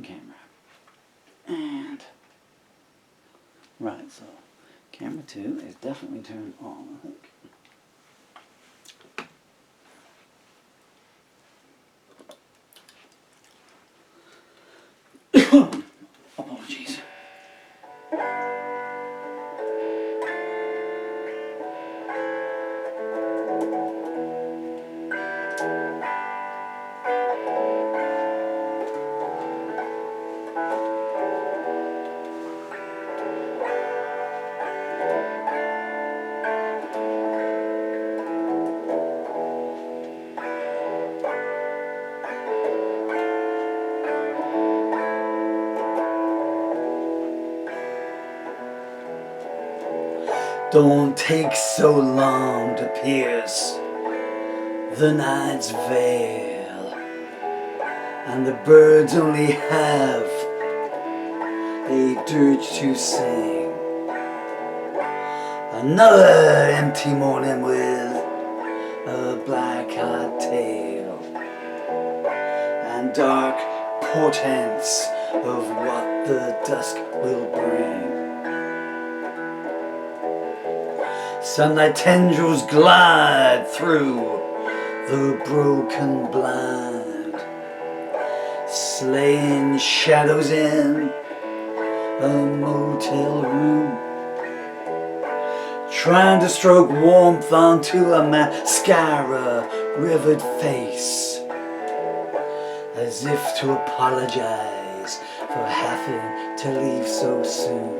on camera. And, right, so camera 2 is definitely turned on, I think. Apologies. Don't take so long to pierce the night's veil, and the birds only have a dirge to sing. Another empty morning with a black hot tale and dark portents of what the dusk will bring. Sunlight tendrils glide through the broken blind, slaying shadows in a motel room, trying to stroke warmth onto a mascara-rivered face, as if to apologize for having to leave so soon.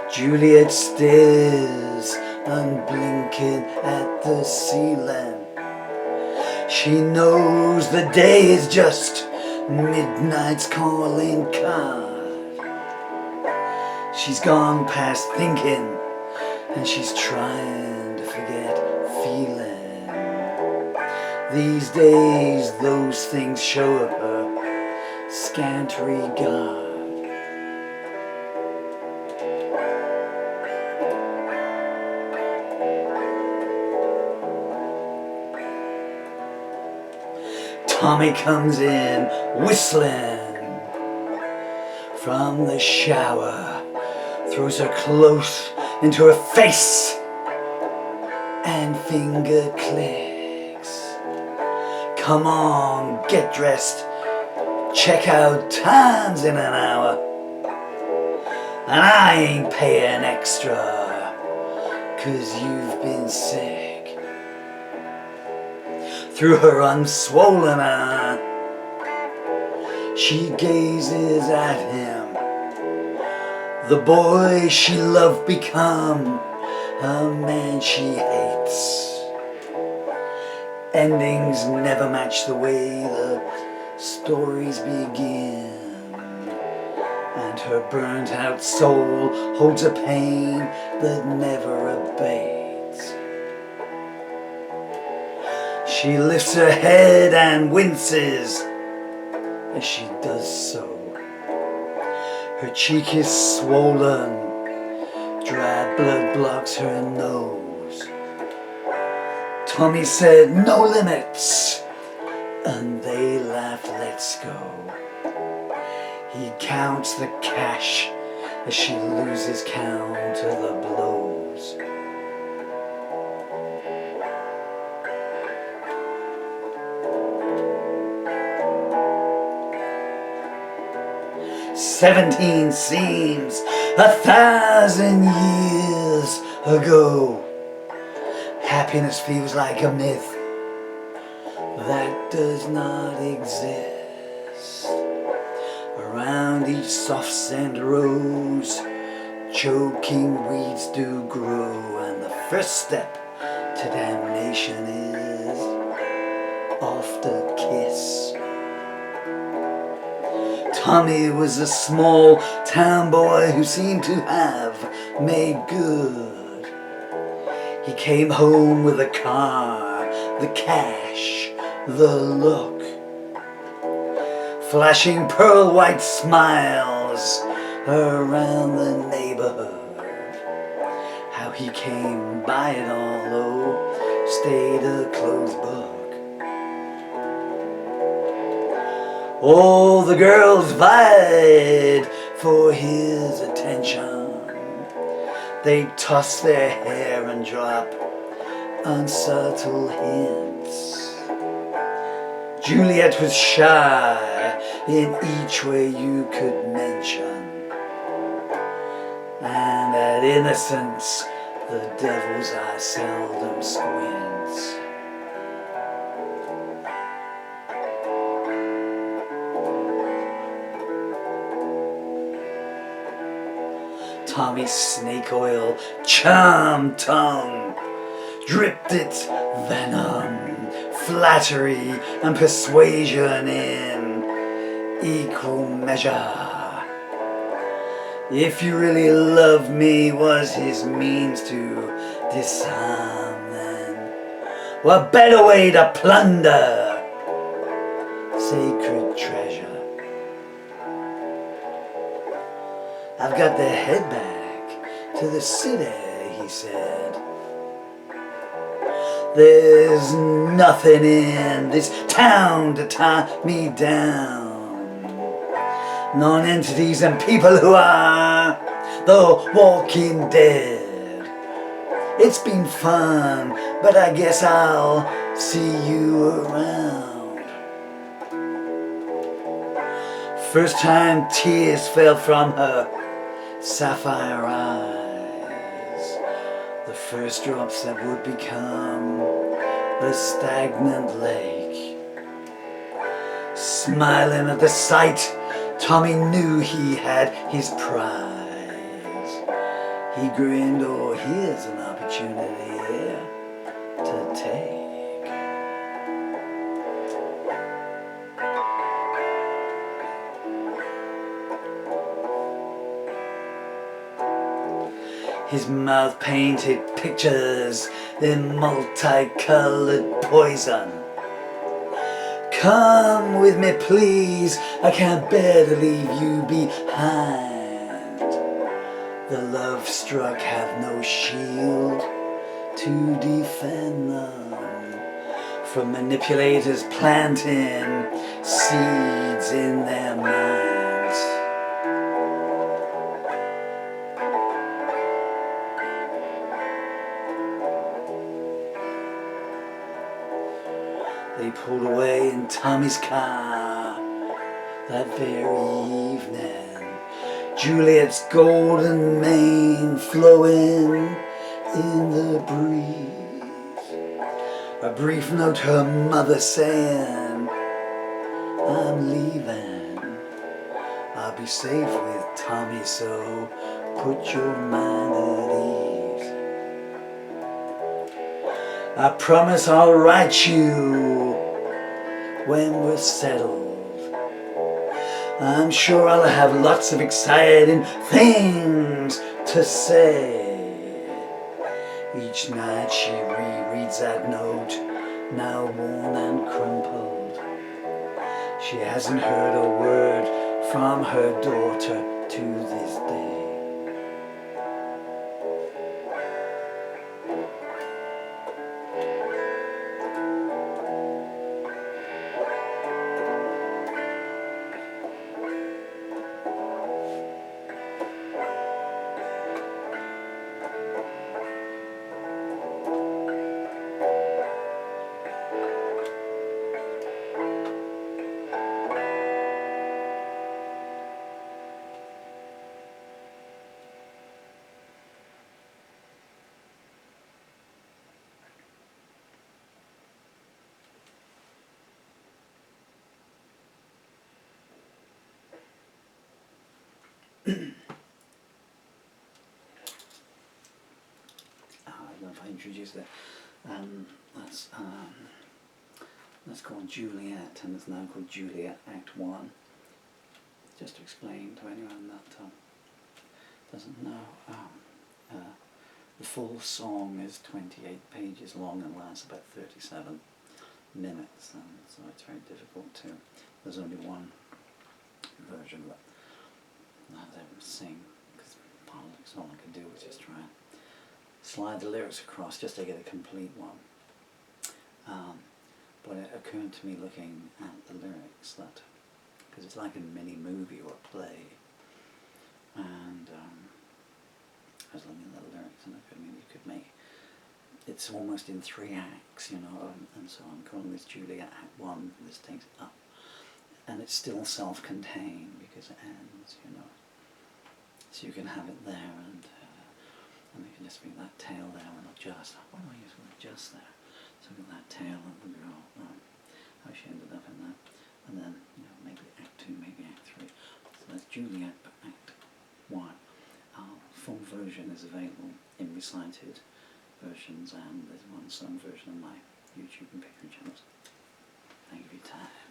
Juliette stares unblinking at the ceiling. She knows the day is just midnight's calling card. She's gone past thinking, and she's trying to forget feeling. These days those things show up her scant regard. Tommy comes in whistling from the shower, throws her close into her face, and finger clicks. Come on, get dressed, check out time's in an hour, and I ain't paying extra 'cause you've been sick. Through her unswollen eye, she gazes at him. The boy she loved become a man she hates. Endings never match the way the stories begin, and her burnt out soul holds a pain that never abates. She lifts her head and winces as she does so. Her cheek is swollen, dry blood blocks her nose. Tommy said, "No limits," and they laughed, "Let's go." He counts the cash as she loses count of the blows. "17 seems 1,000 years ago. Happiness feels like a myth that does not exist. Around each soft sand rose, choking weeds do grow, and the first step to damnation is oft a kiss." Tommy was a small town boy who seemed to have made good. He came home with a car, the cash, the look, flashing pearl white smiles around the neighborhood. How he came by it all, though, stayed a closed book. All the girls vied for his attention. They'd toss their hair and drop unsubtle hints. Juliette was shy in each way you could mention, and at innocence the devil's eye seldom squints. Tommy's snake oil charm tongue dripped its venom, flattery and persuasion in equal measure. If you really love me was his means to disarm them. What better way to plunder sacred treasure? I've got to head back to the city, he said. There's nothing in this town to tie me down. Non-entities and people who are the walking dead. It's been fun, but I guess I'll see you around. First time tears fell from her sapphire eyes, the first drops that would become a stagnant lake. Smiling at the sight, Tommy knew he had his prize. He grinned, oh, here's an opportunity here to take. His mouth painted pictures in multicolored poison. Come with me, please, I can't bear to leave you behind. The love-struck have no shield to defend them from manipulators planting seeds in their minds. They pulled away in Tommy's car that very evening, Juliet's golden mane flowing in the breeze. A brief note her mother saying, I'm leaving. I'll be safe with Tommy, so put your mind at ease. I promise I'll write you when we're settled. I'm sure I'll have lots of exciting things to say. Each night she rereads that note, now worn and crumpled. She hasn't heard a word from her daughter to this day. I don't know if I introduced that. That's called Juliette, and it's now called Juliette Act 1. Just to explain to anyone that doesn't know, the full song is 28 pages long and lasts about 37 minutes, and so it's very difficult to. There's only one version of it that I would sing, because politics, all I could do was just try and slide the lyrics across just to get a complete one. But it occurred to me looking at the lyrics that because it's like a mini movie or a play. And I was looking at the lyrics, and I mean, you could make, it's almost in 3 acts, you know, and so I'm calling this Juliette Act 1, this takes it up. And it's still self-contained because it ends, you know. So you can have it there, and it can just be that tail there and adjust. Why do I use adjust there? So look at that tail of the girl, how she ended up in that. And then, you know, maybe Act 2, maybe Act 3. So that's Juliette Act 1. Our full version is available in recited versions, and there's one sung version on my YouTube and Patreon channels. Thank you for your time.